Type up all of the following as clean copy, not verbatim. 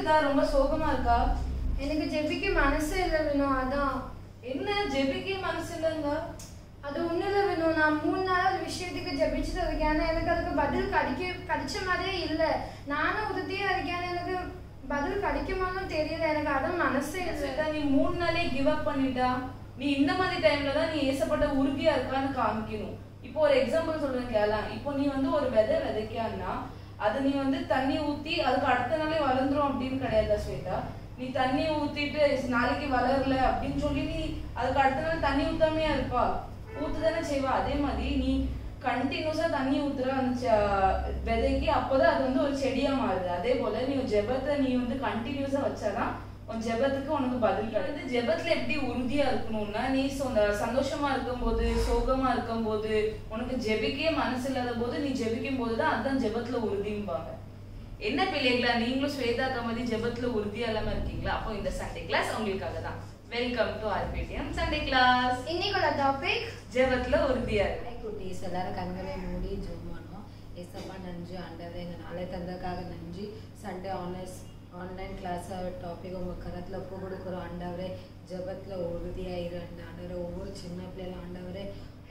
ஸ்வேதா ரொம்ப சோகமா இருக்கா? எனக்கு ஜெபிக்க மனசே இல்லை வேணும். அதான். என்ன ஜெபிக்க மனசு இல்லைங்க? அது ஒன்றும் இல்லை வேணும். நான் 3 நாள் ஒரு விஷயத்துக்கு ஜெபிச்சுட்டு இருக்கேன். ஆனால் எனக்கு அதுக்கு பதில் கிடைச்ச மாதிரியே இல்லை. நானும் உறுதியா இருக்கேன், எனக்கு பதில் கிடைக்குமான்னு தெரியல. எனக்கு அதான் மனசே இல்லை. ஸ்வேதா, நீ 3 நாளே கிவ் அப் பண்ணிட்டா. நீ இந்த மாதிரி டைம்ல தான் நீ ஏசப்பட்ட உறுதியா இருக்கான்னு காமிக்கணும். இப்போ ஒரு எக்ஸாம்பிள் சொல்றேன் கேளா. இப்போ நீ ஒரு விதை விதைக்கான்னா அது நீ தண்ணி ஊத்தி அதுக்கு அடுத்த நாளே வளர்ந்துரும் அப்படின்னு கிடையாதா ஸ்வேதா? நீ தண்ணி ஊத்திட்டு நாளைக்கு வளரல அப்படின்னு சொல்லி நீ அதுக்கு அடுத்த நாள் தண்ணி ஊத்தாமையா இருப்பா? ஊத்துதானே செய்வா. அதே மாதிரி நீ கண்டினியூஸா தண்ணி ஊத்துற அந்த விதைக்கு, அப்போதான் அது ஒரு செடியா மாறுது. அதே போல நீ ஜெபத்தை நீ கண்டினியூஸா வச்சாதான் உன் ஜெபத்துக்கு உனக்கு பதில் கிடையாது. ஜெபத்துல எப்படி உறுதியா இருக்கணும்னா, நீ சந்தோஷமா இருக்கும் போது, சோகமா இருக்கும் போது, உனக்கு ஜெபிக்கே மனசு இல்லாத போது நீ ஜெபிக்கும் போதுதான் அதான் ஜெபத்துல உறுதிம்பாங்க. என்ன பிள்ளைங்களா, நீங்களும் ஸ்வேதாக்கா மாதிரி ஜெபத்துல உறுதியா இல்லாம இருக்கீங்களா? அப்போ இந்த சண்டே கிளாஸ் உங்களுக்காக தான். Welcome to RPTM Sunday class. இன்னைக்குள்ள டாபிக் ஜெபத்துல உறுதியா இருக்கு. குட்டீஸ் எல்லாரும் கண்களை மூடி ஜெபம் பண்ணுவோம். ஏசப்பா நன்றி ஆண்டவரே, எங்க நாளை தந்ததுக்காக நன்றி. சண்டே ஆன்லைன் கிளாஸ் டாபிக் உங்கள் கரத்தில் ஒப்பு கொடுக்குறோம் ஆண்டவரே. ஜெபத்தில் உறுதியாயிரு ஆண்டவரே. ஒவ்வொரு சின்ன பிள்ளைகளும் ஆண்டவரே,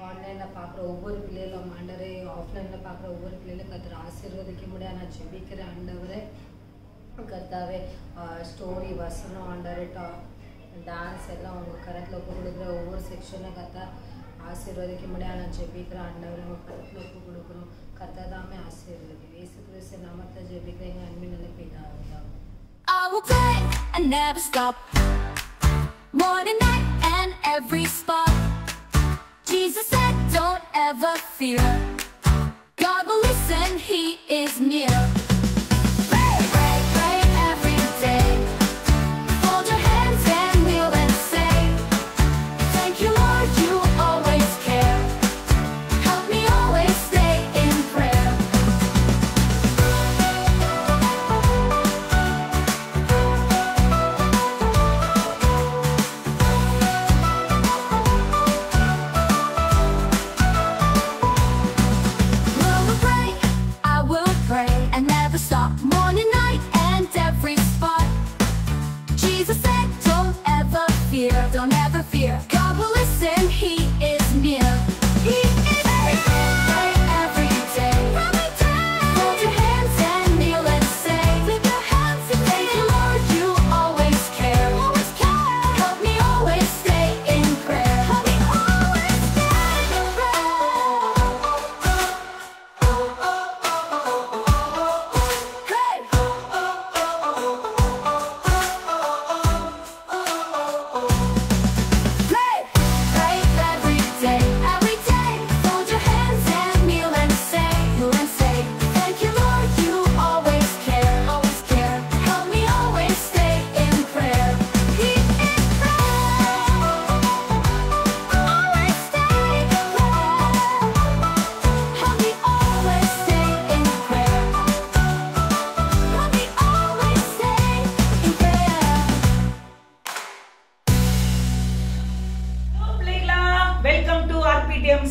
ஆன்லைனில் பார்க்குற ஒவ்வொரு பிள்ளைகளும் ஆண்டவரே, ஆஃப்லைனில் பார்க்குற ஒவ்வொரு பிள்ளைகளும் கர்த்தர் ஆசீர்வதிக்க முடியாது. நான் ஜெபிக்கிறேன் ஆண்டவரே. கர்த்தாவே, ஸ்டோரி வசனம் ஆண்டவரே, டான்ஸ் எல்லாம் உங்கள் கரத்தில் ஒப்பு கொடுக்குற ஒவ்வொரு செக்ஷனில் கர்த்தா ஆசீர்வதிக்க முடியாது. நான் ஜெபிக்கிறேன் ஆண்டவரே. உங்கள் கரத்தில் ஒப்பு கொடுக்குறோம். கர்த்தா தாமே ஆசீர்வதி. இயேசு கிறிஸ்து நாமத்தை ஜெபிக்கிறேன் எங்கள் அன்பின் நல்ல பிதாவே. I will pray and never stop, morning, night, and every spot. Jesus said, don't ever fear. God will listen, He is near. Pray, pray, pray every day. Hold your hands and kneel and say, thank you, Lord, you always care. Help me always stay in prayer. And never stop, morning, night, and every spot. Jesus said, don't ever fear, don't ever fear. God will listen, He is near. He is near. Every day. Hold your hands and kneel and say, lift your hands and thank you, Lord, you always care. Help me always stay in prayer. Help me always stay in prayer.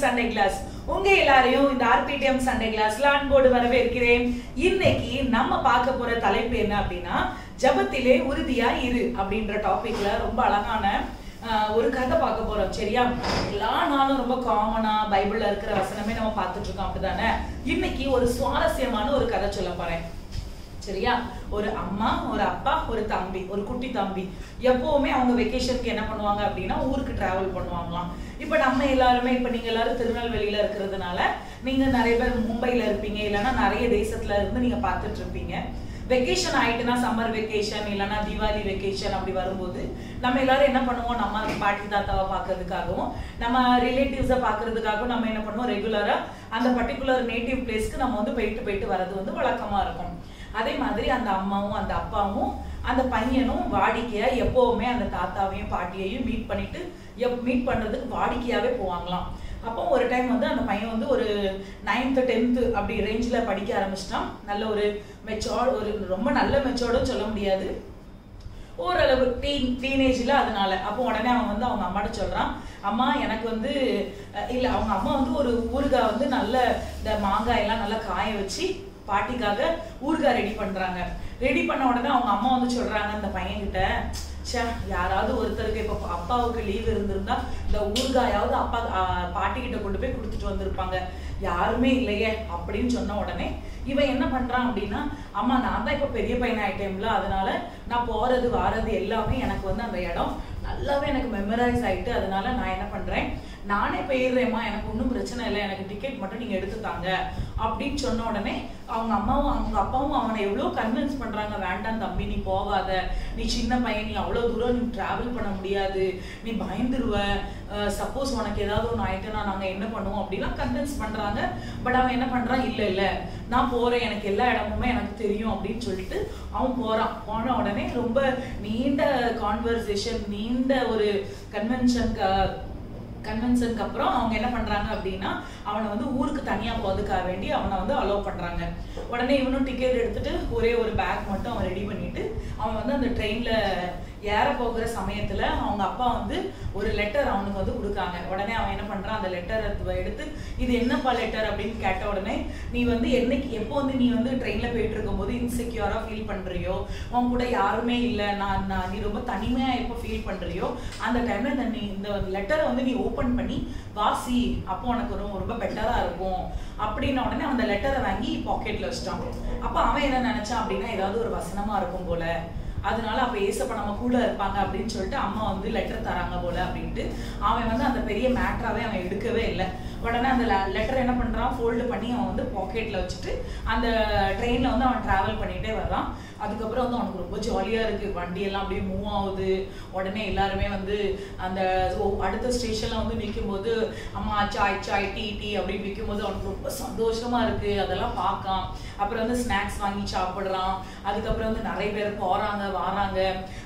Sunday class. உங்க எல்லாரையும் இந்த RPTM Sunday கிளாஸ்ல அன்போடு வரவேற்கிறேன். இன்னைக்கு நம்ம பார்க்க போற தலைப்பு என்ன அப்படின்னா, ஜெபத்திலே உறுதியா இரு அப்படின்ற டாபிக்ல ரொம்ப அழகான ஒரு கதை பார்க்க போறோம். சரியா? எல்லா நாளும் ரொம்ப காமனா பைபிள்ல இருக்கிற வசனமே நம்ம பார்த்துட்டு இருக்கோம், அப்படிதானே? இன்னைக்கு ஒரு சுவாரஸ்யமான ஒரு கதை சொல்ல போறேன். சரியா? ஒரு அம்மா, ஒரு அப்பா, ஒரு தம்பி, ஒரு குட்டி தம்பி. எப்பவுமே அவங்க வெக்கேஷனுக்கு என்ன பண்ணுவாங்க அப்படின்னா ஊருக்கு டிராவல் பண்ணுவாங்களாம். இப்ப நம்ம எல்லாருமே, இப்ப நீங்க எல்லாரும் திருநெல்வேலியில இருக்கிறதுனால நீங்க நிறைய பேர் மும்பைல இருப்பீங்க, இல்லைன்னா நிறைய தேசத்துல இருந்து நீங்க பார்த்துட்டு இருப்பீங்க. வெக்கேஷன் ஆயிட்டுனா, சம்மர் வெக்கேஷன் இல்லைன்னா தீபாவளி வெக்கேஷன் அப்படி வரும்போது நம்ம எல்லாரும் என்ன பண்ணுவோம், நம்ம பாட்டி தாத்தாவை பார்க்கறதுக்காகவும் நம்ம ரிலேட்டிவ்ஸை பார்க்கறதுக்காகவும் நம்ம என்ன பண்ணுவோம், ரெகுலரா அந்த பர்டிகுலர் நேட்டிவ் பிளேஸ்க்கு நம்ம போயிட்டு வர்றது வழக்கமா இருக்கும். அதே மாதிரி அந்த அம்மாவும் அந்த அப்பாவும் அந்த பையனும் வாடிக்கையா எப்பவுமே அந்த தாத்தாவையும் பாட்டியையும் மீட் பண்றதுக்கு வாடிக்கையாவே போவாங்களாம். அப்போ ஒரு டைம் அந்த பையன் ஒரு 9th 10th அப்படி ரேஞ்சில் படிக்க ஆரம்பிச்சிட்டான். நல்ல ஒரு மெச்சோர்ட், ஒரு ரொம்ப நல்ல மெச்சோர்டும் சொல்ல முடியாது, ஓரளவு டீனேஜ்ல. அதனால அப்போ உடனே அவன் அவங்க அம்மாட்ட சொல்றான், அம்மா எனக்கு இல்ல அவங்க அம்மா ஒரு ஊறுகாய் நல்ல இந்த மாங்காய் எல்லாம் நல்லா காய வச்சு பாட்டிக்காக ஊறுகாய் ரெடி பண்றாங்க. ரெடி பண்ண உடனே அவங்க அம்மா வந்து சொல்றாங்க அந்த பையன்கிட்ட, யாராவது ஒருத்தருக்கு இப்ப அப்பாவுக்கு லீவ் இருந்திருந்தா இந்த ஊறுகாயாவது அப்பா பாட்டி கிட்ட கொண்டு போய் கொடுத்துட்டு வந்திருப்பாங்க, யாருமே இல்லையே அப்படின்னு சொன்ன உடனே இவன் என்ன பண்றான் அப்படின்னா, அம்மா நான் தான் இப்ப பெரிய பையன் ஆயிட்டேன்ல, அதனால நான் போறது வாரது எல்லாமே எனக்கு வந்து அந்த இடம் நல்லாவே எனக்கு மெமரைஸ் ஆயிட்டு, அதனால நான் என்ன பண்றேன், நானே போயிடுறேம்மா, எனக்கு ஒன்றும் பிரச்சனை இல்லை, எனக்கு டிக்கெட் மட்டும் நீங்க எடுத்துத்தாங்க அப்படின்னு சொன்ன உடனே அவங்க அம்மாவும் அவங்க அப்பாவும் அவனை எவ்வளவு கன்வின்ஸ் பண்றாங்க, வேண்டாம் தம்பி நீ போகாத, நீ சின்ன பையன், நீ அவ்வளவு தூரம் நீ டிராவல் பண்ண முடியாது, நீ பயந்துருவ, சப்போஸ் உனக்கு ஏதாவது ஒன்று ஆயிட்டுனா நாங்க என்ன பண்ணுவோம் அப்படிலாம் கன்வின்ஸ் பண்றாங்க. பட் அவன் என்ன பண்றான், இல்ல இல்ல நான் போறேன், எனக்கு எல்லா இடமுமே எனக்கு தெரியும் அப்படின்னு சொல்லிட்டு அவன் போறான். போன உடனே ரொம்ப நீண்ட கான்வர்சேஷன், நீண்ட ஒரு கன்வென்ஷனுக்கு அப்புறம் அவங்க என்ன பண்றாங்க அப்படின்னா, அவனை வந்து ஊருக்கு தனியா போறதுக்காக வேண்டி அவனை வந்து அலோவ் பண்றாங்க. உடனே இவனும் டிக்கெட் எடுத்துட்டு ஒரே ஒரு பேக் மட்டும் அவன் ரெடி பண்ணிட்டு அவன் வந்து அந்த ட்ரெயின்ல ஏற போகிற சமயத்துல அவங்க அப்பா வந்து ஒரு லெட்டர் அவனுக்கு வந்து கொடுக்காங்க. உடனே அவன் என்ன பண்றான், அந்த லெட்டர் எடுத்து இது என்னப்பா லெட்டர் அப்படின்னு கேட்ட உடனே, நீ வந்து எப்போ வந்து நீ வந்து ட்ரெயின்ல போயிட்டு இருக்கும் போது இன்செக்யூரா ஃபீல் பண்றியோ, உன் கூட யாருமே இல்லை, நீ ரொம்ப தனிமையா எப்போ ஃபீல் பண்றியோ அந்த டைம்ல இந்த லெட்டரை வந்து நீ ஓபன் பண்ணி வாசி, அப்போ உனக்கு ரொம்ப பெட்டரா இருக்கும் அப்படின்ன உடனே அந்த லெட்டரை வாங்கி பாக்கெட்ல வச்சிட்டான். அப்ப அவன் என்ன நினைச்சான் அப்படின்னா, ஏதாவது ஒரு வசனமா இருக்கும் போல, அதனால அப்ப ஏசப்பா நம்ம கூட இருப்பாங்க அப்படின்னு சொல்லிட்டு அம்மா வந்து லெட்டர் தராங்க போல அப்படின்ட்டு அவன் வந்து அந்த பெரிய மேட்டராவே அவன் எடுக்கவே இல்லை. உடனே அந்த லெட்டர் என்ன பண்றான், ஃபோல்டு பண்ணி அவன் வந்து பாக்கெட்ல வச்சுட்டு அந்த ட்ரெயின்ல வந்து அவன் டிராவல் பண்ணிட்டே வர்றான். அதுக்கப்புறம் வந்து அவனுக்கு ரொம்ப ஜாலியா இருக்கு, வண்டி எல்லாம் அப்படியே மூவ் ஆகுது. உடனே எல்லாருமே வந்து அந்த அடுத்த ஸ்டேஷன்ல வந்து நிற்கும் போது அம்மா சாய் டீ அப்படின்னு விற்கும் போது அவனுக்கு ரொம்ப சந்தோஷமா இருக்கு, அதெல்லாம் பார்க்கான். அப்புறம் வந்து ஸ்நாக்ஸ் வாங்கி சாப்பிடுறான். அதுக்கப்புறம் வந்து நிறைய பேர் போறாங்க வராங்க,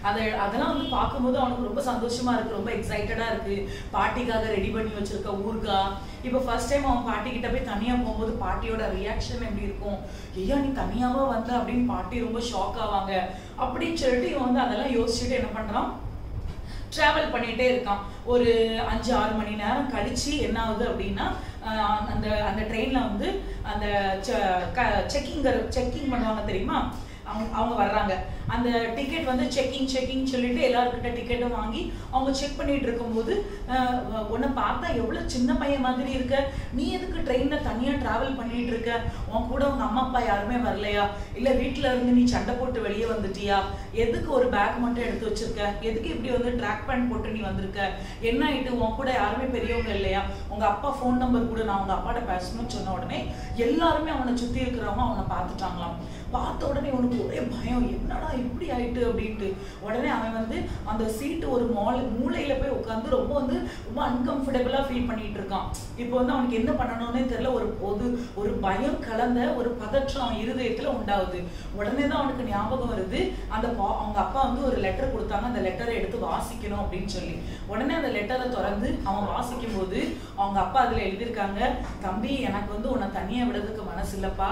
அதெல்லாம் வந்து பார்க்கும்போது அவனுக்கு ரொம்ப சந்தோஷமா இருக்கு, ரொம்ப எக்ஸைட்டடா இருக்கு. பாட்டிக்காக ரெடி பண்ணி வச்சிருக்க ஊறுகாய். இப்ப ஃபர்ஸ்ட் டைம் அவன் பாட்டி கிட்ட போய் தனியா போகும்போது பாட்டியோட ரியாக்ஷன் எப்படி இருக்கும், ஐயா நீ தனியாவா வந்த அப்படின்னு பாட்டி ரொம்ப ஷாக் ஆவாங்க அப்படின்னு சொல்லிட்டு இவன் வந்து அதெல்லாம் யோசிச்சுட்டு என்ன பண்றான், டிராவல் பண்ணிட்டே இருக்கான். ஒரு 5-6 மணி நேரம் கழிச்சு என்ன ஆகுது அப்படின்னா, அந்த ட்ரெயின்ல வந்து அந்த செக்கிங் பண்ணுவாங்க தெரியுமா, அவங்க வர்றாங்க. அந்த டிக்கெட் வந்து செக்கிங் சொல்லிட்டு எல்லாருக்கிட்ட டிக்கெட்டும் வாங்கி அவங்க செக் பண்ணிட்டு இருக்கும்போது, உன்னை பார்த்தா எவ்வளவு சின்ன பையன் மாதிரி இருக்க, நீ எதுக்கு ட்ரெயின்ல தனியா டிராவல் பண்ணிட்டு இருக்க, உன் கூட உங்க அம்மா அப்பா யாருமே வரலையா, இல்ல வீட்டுல இருந்து நீ சண்டை போட்டு வெளியே வந்துட்டியா, எதுக்கு ஒரு பேக் மட்டும் எடுத்து வச்சிருக்க, எதுக்கு இப்படி வந்து ட்ராக் பேண்ட் போட்டு நீ வந்திருக்க, என்ன ஆயிட்டு, உன் கூட யாருமே பெரியவங்க இல்லையா, உங்க அப்பா ஃபோன் நம்பர் கூட நான் உங்க அப்பாட்ட பேசணும்னு சொன்ன உடனே எல்லாருமே அவனை சுத்தி இருக்கிறவங்க அவனை பார்த்துட்டாங்களாம். பார்த்த உடனே உனக்கு ஒரே பயம், என்னடா இப்படி ஆயிட்டு அப்படின்ட்டு. உடனே அவன் வந்து அந்த சீட்டு ஒரு மூளையில போய் உட்காந்து ரொம்ப அன்கம்ஃபர்டபுளா ஃபீல் பண்ணிட்டு இருக்கான். இப்போ வந்து அவனுக்கு என்ன பண்ணணும்னே தெரியல, ஒரு பயம் கலந்த ஒரு பதற்றம் அவன் இருதயத்துல உண்டாகுது. உடனே தான் அவனுக்கு ஞாபகம் வருது, அவங்க அப்பா வந்து ஒரு லெட்டர் கொடுத்தாங்க, அந்த லெட்டரை எடுத்து வாசிக்கணும் அப்படின்னு சொல்லி. உடனே அந்த லெட்டரை திறந்து அவன் வாசிக்கும் போது அவங்க அப்பா அதுல எழுதியிருக்காங்க, தம்பி எனக்கு வந்து உன்னை தனியா விடுறதுக்கு மனசு இல்லப்பா,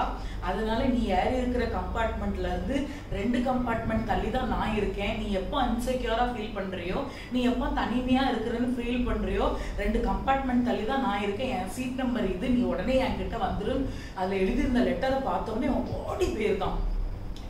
அதனால நீ ஏறி இருக்கிற கம்பார்ட்மெண்ட்ல இருந்து 2 கம்பார்ட்மெண்ட் தள்ளி தான் நான் இருக்கேன், நீ எப்போ அன்செக்யூரா ஃபீல் பண்றியோ, நீ எப்போ தனிமையா இருக்கிறன்னு ஃபீல் பண்றியோ 2 கம்பார்ட்மெண்ட் தள்ளி தான் நான் இருக்கேன், என் சீட் நம்பர் இது, நீ உடனே என்கிட்ட வந்துடும். அதுல எழுதியிருந்த லெட்டரை பார்த்தோன்னே அவன் ஓடி போயிருக்கான்.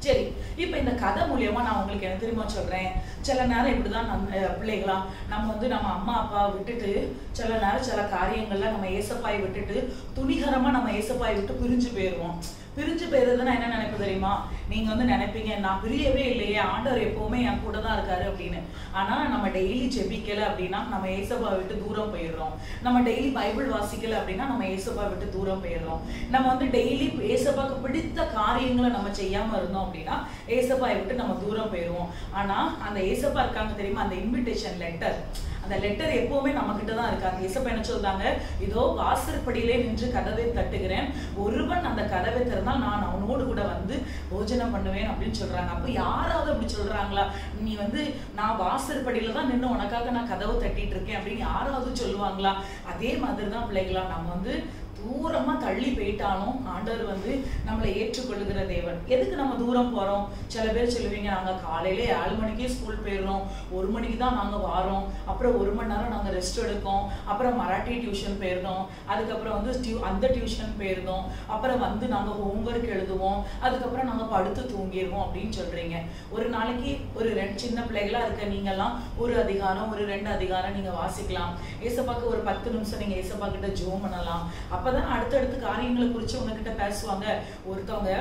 சரி, இப்ப இந்த கதை மூலியமா நான் உங்களுக்கு என்ன தெரியுமா சொல்றேன், சில நேரம் இப்படிதான் பிள்ளைகளா நம்ம வந்து நம்ம அம்மா அப்பா விட்டுட்டு சில நேரம் சில காரியங்கள்ல நம்ம ஏசப்பாயை விட்டுட்டு துணிகரமா நம்ம ஏசப்பாயை விட்டு பிரிஞ்சு போயிருவோம். பிரிஞ்சு போயிருதுன்னா என்ன நினைப்பு தெரியுமா, நீங்க வந்து நினைப்பீங்க நான் பிரியவே இல்லையே, ஆண்டவர் எப்பவுமே என் கூட தான் இருக்காரு அப்படின்னு. ஆனா நம்ம டெய்லி ஜெபிக்கல அப்படின்னா நம்ம ஏசப்பா விட்டு தூரம் போயிடுறோம். நம்ம டெய்லி பைபிள் வாசிக்கல அப்படின்னா நம்ம ஏசப்பா விட்டு தூரம் போயிடுறோம். நம்ம வந்து டெய்லி ஏசப்பாக்கு பிடித்த காரியங்களை நம்ம செய்யாம இருந்தோம் அப்படின்னா ஏசப்பாயை விட்டு நம்ம தூரம் போயிடுவோம். ஆனா அந்த ஏசப்பா இருக்காங்க தெரியுமா, அந்த இன்விடேஷன் லெட்டர், அந்த லெட்டர் எப்பவுமே நம்ம கிட்ட தான் இருக்காங்க. ஏசப்பா என்ன சொல்றாங்க, இதோ வாசற்படியிலே நின்று கதவை தட்டுகிறேன், ஒருவன் அந்த கதவை திறந்தால் நான் அவனோடு கூட வந்து போஜனம் பண்ணுவேன் அப்படின்னு சொல்றாங்க. அப்ப யாராவது அப்படி சொல்றாங்களா, நீ வந்து நான் வாசற்படியில தான் நின்று உனக்காக நான் கதவை தட்டிட்டு இருக்கேன் அப்படின்னு யாராவது சொல்லுவாங்களா? அதே மாதிரிதான் பிள்ளைகளா நம்ம வந்து தூரமா தள்ளி போயிட்டாலும் ஆண்டவர் வந்து நம்மளை ஏற்றுக்கொள்ளுகிற தேவன். எதுக்கு நம்ம தூரம் போறோம்? சில பேர் சொல்லுவீங்க, நாங்க காலையில 7 மணிக்கே ஸ்கூல் போயிடுறோம், 1 மணிக்கு தான் நாங்க வாரோம், அப்புறம் 1 மணி நேரம் நாங்க ரெஸ்ட் எடுக்கோம், அப்புறம் மராட்டி டியூஷன் போயிருந்தோம், அதுக்கப்புறம் வந்து அந்த டியூஷன் போயிருந்தோம், அப்புறம் வந்து நாங்க ஹோம்ஒர்க் எழுதுவோம், அதுக்கப்புறம் நாங்க படுத்து தூங்கிடுவோம் அப்படின்னு சொல்றீங்க. ஒரு நாளைக்கு ஒரு 2 சின்ன பிள்ளைகளா இருக்க நீங்கெல்லாம் ஒரு அதிகாரம், ஒரு 2 அதிகாரம் நீங்க வாசிக்கலாம். ஏசப்பாக்கு ஒரு 10 நிமிஷம் நீங்க ஏசப்பா கிட்ட ஜெபம் பண்ணலாம். அப்பதான் அடுத்தடுத்து காரியங்களை குறிச்சு உங்ககிட்ட பேசுவாங்க. ஒருத்தவங்க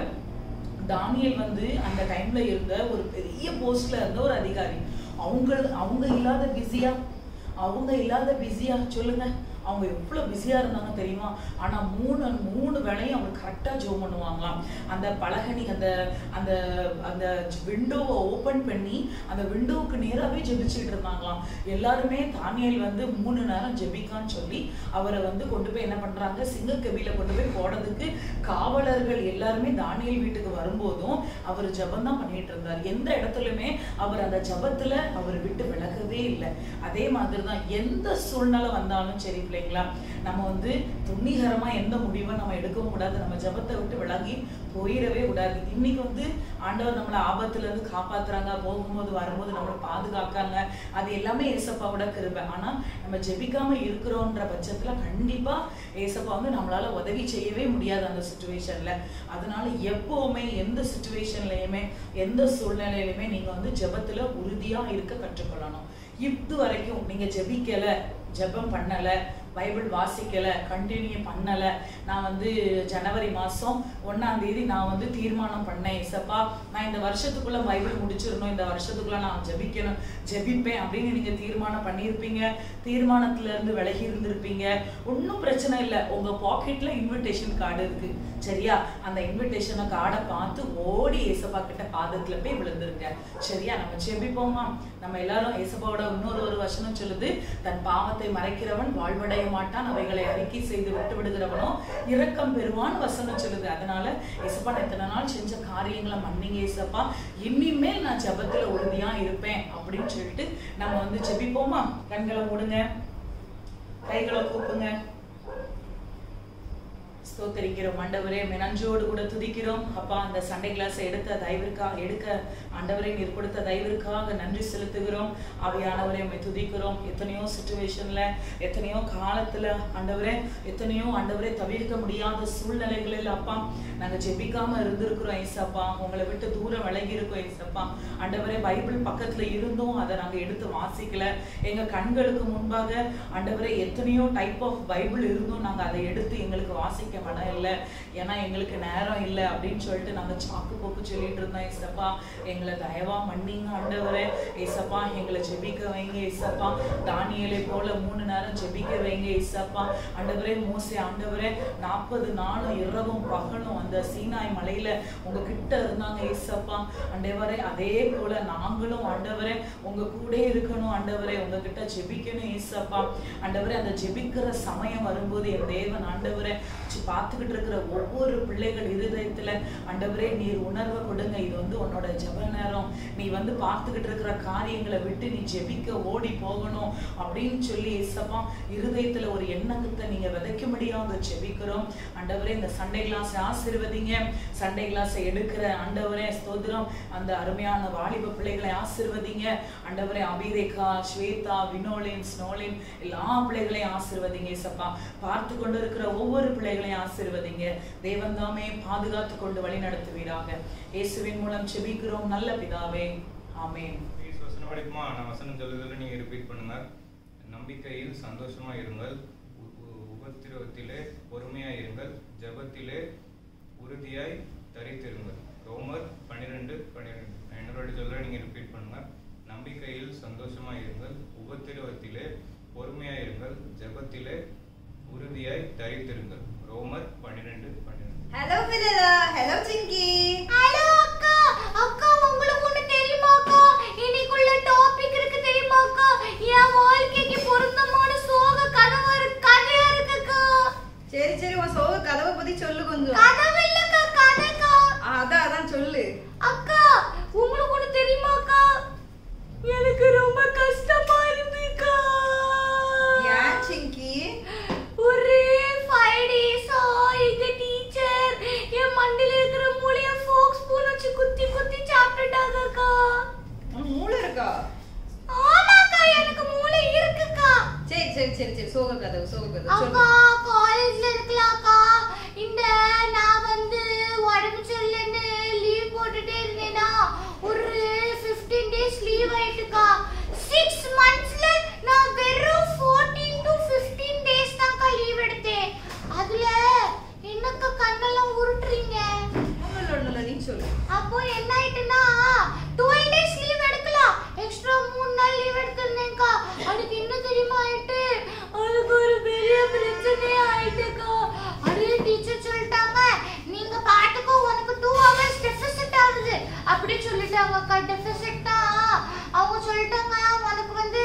தானியேல் வந்து அந்த டைம்ல இருந்த ஒரு பெரிய போஸ்ட்ல இருந்த ஒரு அதிகாரி. அவங்க இல்லாத பிஸியா சொல்லுங்க, அவங்க எவ்வளவு பிஸியா இருந்தாங்க தெரியுமா? ஆனா 3 வேளையும் அவங்க கரெக்டா ஜெபம் பண்ணுவாங்களாம். அந்த பலகனி அந்த விண்டோவை ஓபன் பண்ணி அந்த விண்டோவுக்கு நேராவே ஜெபிச்சுட்டு இருந்தாங்களாம். எல்லாருமே தானியேல் வந்து 3 நேரம் ஜெபிக்கான்னு சொல்லி அவரை வந்து கொண்டு போய் என்ன பண்றாங்க, சிங்கக்கவியில கொண்டு போய் போடுறதுக்கு காவலர்கள் எல்லாருமே தானியேல் வீட்டுக்கு வரும்போதும் அவர் ஜெபம் தான் பண்ணிட்டு இருந்தார். எந்த இடத்துலயுமே அவர் அந்த ஜெபத்துல அவர் விட்டு விலகவே இல்லை. அதே மாதிரிதான் எந்த சூழ்நிலை வந்தாலும் சரி பிள்ளைங்களா, நம்ம வந்து துணிகரமா எந்த முடிவை நம்ம எடுக்கவும் கூடாது, நம்ம ஜெபத்தை விட்டு விலகி போயிடவே கூடாது. இன்னைக்கு வந்து ஆண்டவர் நம்மளை ஆபத்துல இருந்து காப்பாத்துறாங்க, போகும்போது வரும்போது நம்மளை பாதுகாக்காங்க, அது எல்லாமே ஏசப்பாவோட கிருபை. ஆனா நம்ம ஜெபிக்காம இருக்கிறோன்ற பட்சத்துல கண்டிப்பா ஏசப்பா வந்து நம்மளால உதவி செய்யவே முடியாது அந்த சிச்சுவேஷன்ல. அதனால எப்பவுமே எந்த சிச்சுவேஷன்லயுமே எந்த சூழ்நிலையிலுமே நீங்க வந்து ஜெபத்துல உறுதியா இருக்க கற்றுக்கொள்ளணும். இது வரைக்கும் நீங்க ஜெபிக்கல, ஜெபம் பண்ணல, பைபிள் வாசிக்கல, கண்டினியூ பண்ணல, நான் வந்து ஜனவரி மாசம் 1ஆம் தேதி நான் வந்து தீர்மானம் பண்ணேன், ஏசப்பா நான் இந்த வருஷத்துக்குள்ள பைபிள் முடிச்சிடணும், இந்த வருஷத்துக்குள்ள நான் ஜெபிப்பேன் அப்படின்னு நீங்க தீர்மானம் பண்ணியிருப்பீங்க. தீர்மானத்துல இருந்து விலகி இருந்திருப்பீங்க. ஒன்னும் பிரச்சனை இல்லை. உங்க பாக்கெட்ல இன்விடேஷன் கார்டு இருக்கு, சரியா? அந்த இன்விடேஷன் கார்டை பார்த்து ஓடி ஏசப்பா கிட்ட பாதத்துல போய் விழுந்துருங்க, சரியா? நம்ம ஜெபிப்போமா? நம்ம எல்லாரும் ஏசப்பாவோட இன்னொரு வசனம் சொல்லுது, தன் பாவத்தை மறைக்கிறவன் வாழ்வடைய மாட்டான், அவைகளை அறிக்கை செய்து விட்டு விடுகிறவனோ இரக்கம் பெறுவான் வசனம் சொல்லுது. அதனால ஏசப்பா நான் இத்தனை நாள் செஞ்ச காரியங்களை மன்னிங்க ஏசப்பா, இனிமேல் நான் ஜெபத்துல உறுதியா இருப்பேன் அப்படின்னு சொல்லிட்டு நம்ம வந்து ஜெபிப்போமா? கண்களை மூடுங்க, கைகளை கூப்புங்க. ஸ்தோத்திரிக்கிறோம் ஆண்டவரே, நன்றியோடு கூட துதிக்கிறோம் அப்பா. அந்த சண்டே கிளாஸ் எடுக்க ஆண்டவரே நீர் கொடுத்த தயவிற்காக நன்றி செலுத்துகிறோம். ஆவியானவரே உம்மை துதிக்கிறோம். எத்தனையோ சிச்சுவேஷன்ல, எத்தனையோ காலத்துல ஆண்டவரே, எத்தனையோ ஆண்டவரே தவிர்க்க முடியாத சூழ்நிலைகளில் அப்பா நாங்க ஜெபிக்காம இருந்திருக்கிறோம் ஏசப்பா. உங்களை விட்டு தூரம் விலகி இருக்கோம் ஏசப்பா. ஆண்டவரே பைபிள் பக்கத்துல இருந்தும் அதை நாங்க எடுத்து வாசிக்கல. எங்க கண்களுக்கு முன்பாக ஆண்டவரே எத்தனையோ டைப் ஆஃப் பைபிள் இருந்தும் நாங்க அதை எடுத்து எங்களுக்கு வாசிக்க மனம் இல்லை, ஏன்னா எங்களுக்கு நேரம் இல்லை அப்படின்னு சொல்லிட்டு நாங்க சாக்கு போக்கு சொல்லிட்டு இருந்தோம் ஏசப்பா. எங்களை தயவா மன்னிங்க ஆண்டவரே ஏசப்பா. எங்களை ஜெபிக்க வைங்க ஏசப்பா. தானியேலை போல 3 நேரம் ஜெபிக்க வைங்க ஏசப்பா. ஆண்டவரே மோசே ஆண்டவரே 40 நாளும் இரவும் பகலும் அந்த சீனாய் மலையில உங்ககிட்ட இருந்தாங்க ஏசப்பா. ஆண்டவரே அதே போல நாங்களும் ஆண்டவரே உங்க கூட இருக்கணும் ஆண்டவரே, உங்ககிட்ட ஜெபிக்கணும் ஏசப்பா. ஆண்டவரே அந்த ஜெபிக்கிற சமயம் வரும்போது என் தேவன் ஆண்டவரே பார்த்துக்கிட்டு இருக்கிற ஒவ்வொரு பிள்ளைகள் இருதயத்துல ஆண்டவரே நீர் உணர்வை கொடுங்க. இது வந்து உன்னோட ஜெப நேரம், நீ வந்து பார்த்துக்கிட்டு இருக்கிற காரியங்களை விட்டு நீ ஜெபிக்க ஓடி போகணும் அப்படின்னு சொல்லி ஏசப்பா இருதயத்துல ஒரு எண்ணத்தை நீங்க விதைக்க முடியாம ஜெபிக்கிறோம் ஆண்டவரே. இந்த சண்டே கிளாஸ் ஆசீர்வதிங்க. சண்டே கிளாஸ் எடுக்கிற ஆண்டவரே ஸ்தோத்திரம். அந்த அருமையான வாலிப பிள்ளைகளை ஆசீர்வதிங்க ஆண்டவரே. அபிரேகா, ஸ்வேதா, வினோலின், ஸ்னோலின் எல்லா பிள்ளைகளையும் ஆசீர்வதிங்க ஏசப்பா. பார்த்து கொண்டு இருக்கிற ஒவ்வொரு பிள்ளைகளையும் ஆசீர்வதிங்க. தேவன் தாமே பாதுகாத்து கொண்டு வழி நடத்துவீராக. இயேசுவின் மூலம் ஜெபிக்கிறோம் நல்ல பிதாவே, ஆமென். வசனம் படிக்குமா? நான் வசனம் சொல்லுதல நீங்க ரிப்பீட் பண்ணுங்க. நம்பிக்கையில் சந்தோஷமா இருங்கள், உபத்திரவத்திலே பொறுமையா இருங்கள், ஜெபத்திலே உறுதியாய் தரித்திருங்கள். ரோமர் 12:12. நான் என்னோட சொல்றேன், நீங்க ரிப்பீட் பண்ணுங்க. நம்பிக்கையில் சந்தோஷமா இருங்கள், உபத்திரவத்திலே பொறுமையா இருங்கள், ஜெபத்திலே உறுதியாய் தரித்திருங்கள். ரோமர் 12:12. ஹலோ பிலலா, ஹலோ சிங்கி. ஹலோ அக்கா. அக்கா உங்களுக்கு ஒண்ணு தெரியுமா அக்கா? இன்னைக்குள்ள டாபிக் இருக்கு தெரியுமா அக்கா? என் வாழ்க்கைக்கு பொருத்தமான சோக கதையா இருக்குக்கா. சரி சரி, உன் சோக கதவை பத்தி சொல்லு கொஞ்சம். கதவு இல்லக்கா, கதைக்கா. அதான் சொல்லு அக்கா. உங்களுக்கு ஒண்ணு தெரியுமா அக்கா? எனக்கு ரொம்ப கஷ்டமா இருக்குக்கா. ஏன் சிங்கி? ஒரே 5 days சொல்லிட்டாங்க அக்கா டெபிசிட்டா. அவங்க சொல்லிட்டாங்க உனக்கு வந்து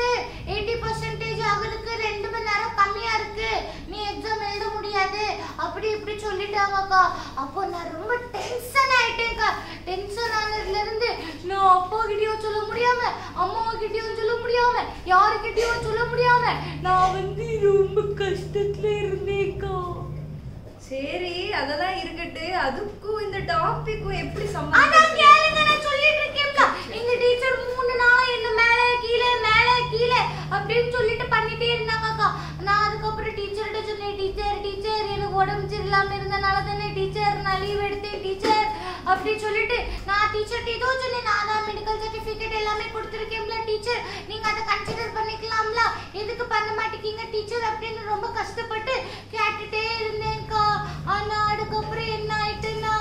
80% ஆகுறதுக்கு 2 மணி நேரம் கம்மியா இருக்கு, நீ எக்ஸாம் எழுத முடியாது அப்படி இப்படி சொல்லிட்டாங்க அக்கா. அப்போ நான் ரொம்ப டென்ஷன் ஆயிட்டேன்க்கா. டென்ஷன் ஆனதுல இருந்து நான் அப்பா கிட்டயும் சொல்ல முடியாம, அம்மா கிட்டயும் சொல்ல முடியாம, யாருக்கிட்டயும் சொல்ல முடியாம நான் வந்து ரொம்ப கஷ்டத்துல இருந்தேன்க்கா. சரி அதெல்லாம் இருக்கட்டு, அதுக்கும் இந்த டாபிக்கும் எப்படி அதான் சம்பந்தம்? கேளுங்க, நான் சொல்லிட்டு இருக்கேன்க்கா. எங்க டீச்சர் 3 நாளா என்ன மேலே கீழே அப்படின்னு சொல்லிட்டு பண்ணிட்டே இருந்தாங்கக்கா. நான் அதுக்கப்புறம் டீச்சர்கிட்ட சொன்னேன், டீச்சர் எனக்கு உடம்பு சரியில்லாம இருந்தனால தானே டீச்சர் நான் லீவ் எடுத்தேன் டீச்சர் அப்படி சொல்லிட்டு நான் டீச்சர்கிட்ட ஏதோ சொன்னேன். நான் தான் மெடிக்கல் சர்டிஃபிகேட் எல்லாமே கொடுத்துருக்கேன்ல டீச்சர், நீங்க அதை கன்சிடர் பண்ணிக்கலாம்ல, எதுக்கு பண்ண மாட்டேங்க டீச்சர் அப்படின்னு ரொம்ப கஷ்டப்பட்டு கேட்டுட்டே இருந்தேன்க்கா. ஆனா அதுக்கப்புறம் என்ன ஆயிட்டுன்னா,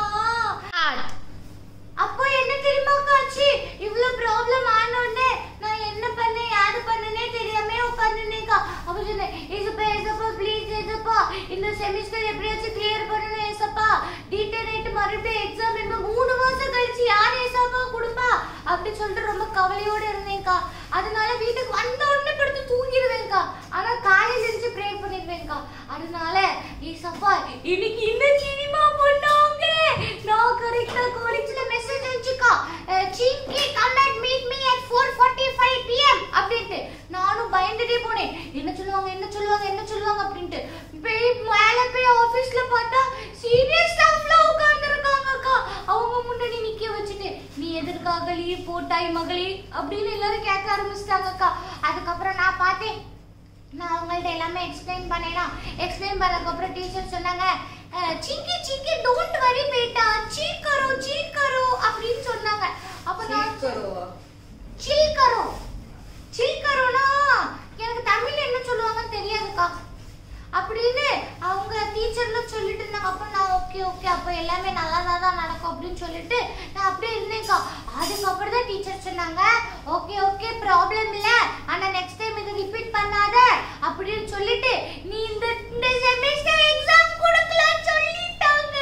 அப்போ என்ன தெரியுமாக்கா ஆச்சு, இவ்வளவு ப்ராப்ளம் ஆனோடனே நான் என்ன பண்ணேன் யாரு பண்ணனே தெரியாம உட்காந்துனேக்கா. அப்ப சொன்னேன், ஏசப்பா ப்ளீஸ் ஏசப்பா இந்த செமிஸ்டர் எப்படியாச்சும் கிளியர் பண்ணணும் ஏசப்பா, டீட்டெயிட் மறுபடியும் எக்ஸாம் என்ன 3 மாசம் கழிச்சு யார் ஏசப்பா கொடுப்பா அப்படி சொல்லிட்டு ரொம்ப கவலையோட இருந்தேன்க்கா. அதனால வீட்டுக்கு வந்த உடனே படுத்து தூங்கிடுவேன்க்கா. ஆனா காலையில இருந்து ப்ரே பண்ணிடுவேன்க்கா. அதனால ஏசப்பா இன்னைக்கு என்ன சினிமா பண்ணாங்க, நான் கரெக்டா காலேஜ்ல message அனுப்பிச்சுக்கா, Singhvi come and meet me at 4:45 pm அப்படின்ட்டு. நானும் பயந்துட்டே போனேன், என்ன சொல்லுவாங்க அப்படின்ட்டு. மேல போய் ஆபீஸ்ல பார்த்தா சீனியர் ஸ்டாஃப்ல உட்கார்ந்துருக்காங்கக்கா. அவங்க முன்னாடி நிக்க வச்சுட்டு, நீ எதற்காக லீவ் போட்டாய் மகளே அப்படின்னு எல்லாரும் கேட்க ஆரம்பிச்சிட்டாங்கக்கா. அதுக்கப்புறம் நான் பார்த்தேன், நான் அவங்கள்ட்ட எல்லாமே எக்ஸ்பிளைன் பண்ணேனா. எக்ஸ்பிளைன் பண்ணதுக்கப்புறம் டீச்சர் சொன்னாங்க, சிங்கி டோன்ட் வரி பேட்டா, சீல் கரோ அப்படின்னு சொன்னாங்க. அப்ப நான் சில் கரோனா எனக்கு தமிழ்ல என்ன சொல்லுவாங்கன்னு தெரியாதுக்கா அப்படின்னு அவங்க டீச்சர்ல சொல்லிட்டு இருந்தாங்க. அப்ப நான் ஓகே அப்ப எல்லாமே நல்லா தான் நடக்கும் அப்படின்னு சொல்லிட்டு நான் அப்படியே இருந்தேன்க்கா. அதுக்கப்புறம் தான் டீச்சர் சொன்னாங்க, ஓகே ப்ராப்ளம் இல்ல, ஆனா நெக்ஸ்ட் டைம் இதை ரிப்பீட் பண்ணாத அப்படின்னு சொல்லிட்டு நீ இந்த செமஸ்டர் எக்ஸாம் கொடுக்கலாம்னு சொல்லிட்டாங்க.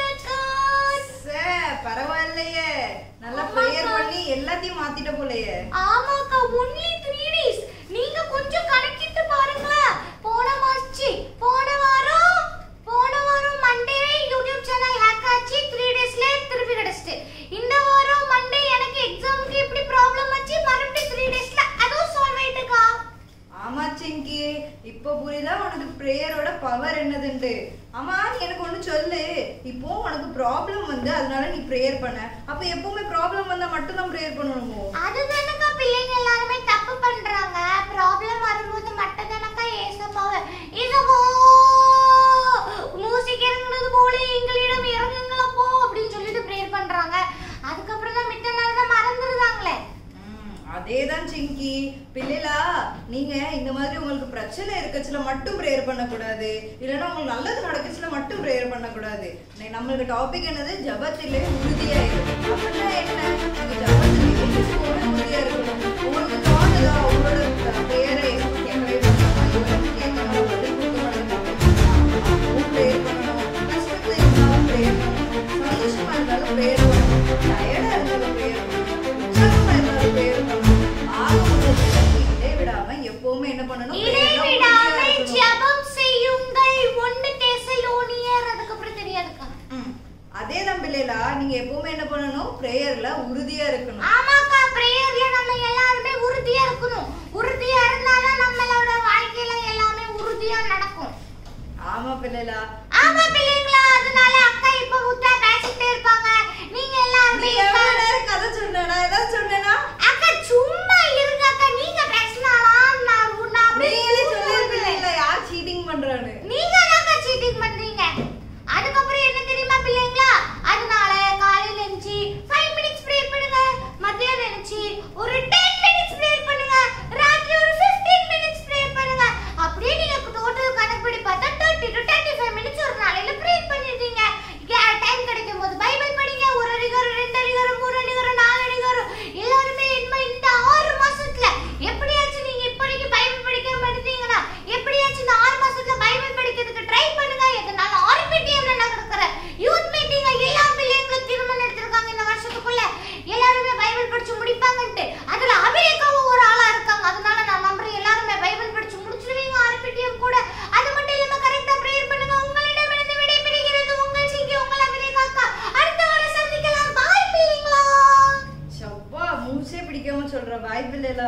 பரவாயில்லையே, நல்லா ப்ரேயர் பண்ணி எல்லாத்தையும் மாத்திட்ட போலயே. ஆமாக்கா, only 3 days. நீங்க கொஞ்சம் கணக்கிட்டு பாருங்களேன். போன வாரம் மண்டே யூடியூப் சேனல் ஹேக் ஆச்சு, 3 டேஸ்ல திருப்பி கிடைச்சிட்டு. இந்த வாரம் மண்டே எனக்கு எக்ஸாம்க்கு இப்படி ப்ராப்ளம் ஆச்சு, மறுபடியும் 3 டேஸ்ல அதுவும் சால்வ் ஆயிட்டுக்கா. ஆமா சிங்கி, இப்போ புரியுதா உனக்கு ப்ரேயரோட பவர் என்னதுன்னு. ஆமா நீ எனக்கு ஒண்ணு சொல்லு, இப்போ உனக்கு ப்ராப்ளம் வந்து அதனால நீ ப்ரேயர் பண்ண, அப்ப எப்பவுமே ப்ராப்ளம் வந்தா மட்டும் தான் ப்ரேயர் பண்ணணுமோ? அதுதானக்கா பிள்ளைங்க எல்லாரும் தப்பு பண்றாங்க. ப்ராப்ளம் வரும்போது மட்டும் தானக்கா ஏசப்பாவை மியூசிக் இறங்குனது போல எங்களிடம் இறங்குங்களப்போ அப்படின்னு சொல்லிட்டு ப்ரேயர் பண்றாங்க. அதுக்கப்புறம் தான் மித்த நாள் தான் மறந்துடுறாங்களே. அதேதான் சிங்கி, பிள்ளைகளா நீங்க இந்த மாதிரி உங்களுக்கு பிரச்சனை இருக்கச்சுல மட்டும் ப்ரேயர் பண்ணக்கூடாது, இல்லைன்னா உங்களுக்கு நல்லது நடக்குச்சுல மட்டும் ப்ரேயர் பண்ணக்கூடாது. நம்மளுக்கு டாபிக் என்னது, ஜபத்திலே உறுதியா இருக்கு. அப்படின்னா என்ன, நீங்க ஜபத்திலே எப்பவுமே உறுதியா இருக்கணும். உங்களுக்கு தோணுதா உங்களோட ப்ரேயரை கேட்கவே கேட்கணும், பதில் கொடுக்க மாட்டேன் ப்ரேயர் பண்ணணும், கஷ்டத்துல இருந்தாலும் ப்ரேயர் பண்ணணும், சந்தோஷமா இருந்தாலும் ப்ரேயர் பண்ணணும், டயர்டா இருந்தாலும் ப்ரேயர் பண்ணணும், உற்சாகமா இருந்தாலும் ப்ரேயர் பண்ணணும். எப்பவுமே என்ன பண்ணணும், ஜெபம் செய்யுங்கள் 1 தெசலோனியர். அதுக்கப்புறம் தெரியாதுக்கா. அதேதான் பிள்ளைகளா, நீங்க எப்பவுமே என்ன பண்ணணும், பிரேயர்ல உறுதியா இருக்கணும். ஆமாக்கா, பிரேயர்ல நம்ம எல்லாரும் உறுதியா இருக்கணும். உறுதியா இருந்தாதான் நம்மளோட வாழ்க்கையில எல்லாமே உறுதியா நடக்கும். ஆமா பிள்ளைகளா. ஆமா பிள்ளைங்களா, அதனால அக்கா இப்ப முத்தா பேசிட்டே இருப்பாங்க. நீங்க எல்லாரும் கதை சொன்னேனா, ஏதாவது சொன்னேனா? அக்கா சும்மா இருங்க அக்கா, நீங்க பேசினாலாம் நான் நீங்களே சொல்லிருக்கீங்களா யார் சீட்டிங் பண்றான்னு? நீங்க தான் சீட்டிங் பண்றீங்க. அதுக்கப்புறம் என்ன தெரியுமா பிள்ளைங்களா, அதனால காலையில எழுந்துச்சு 5 minutes ப்ரே பண்ணுங்க, மத்தியானம் எழுந்துச்சு ஒரு 10 minutes ப்ரே பண்ணுங்க, ராத்திரி ஒரு 15 minutes ப்ரே பண்ணுங்க. அப்படியே நீங்க டோட்டல் கணக்குப்படி பார்த்தா 30 to 35 minutes ஒரு நாளையில ப்ரே பண்ணிடுறீங்க. டைம் கிடைக்கும் போது பைபிள் படிங்க. 1 அதிகாரம் 2 அதிகாரம் 3 அதிகாரம் 4 அதிகாரம் எல்லாருமே இந்த 6 மாசத்துல எப்படியாச்சும் நீங்க இப்படிக்கு பைபிள் படிக்காம இருந்தீங்கன்னா எப்படியாச்சும் இந்த 6 மாசத்துல பைபிள் படிக்கிறதுக்கு ட்ரை பண்ணுங்க. எதனால ஆர்பிடிஎம்ல நடக்கிற யூத் மீட்டிங்ல எல்லா பிள்ளைங்களும் திருமணம் எடுத்திருக்காங்க இந்த வருஷத்துக்குள்ள. எல்லாருமே பைபிள் படிச்சு மூச்சே பிடிக்காம சொல்ற வாய்ப்பு இல்லைல.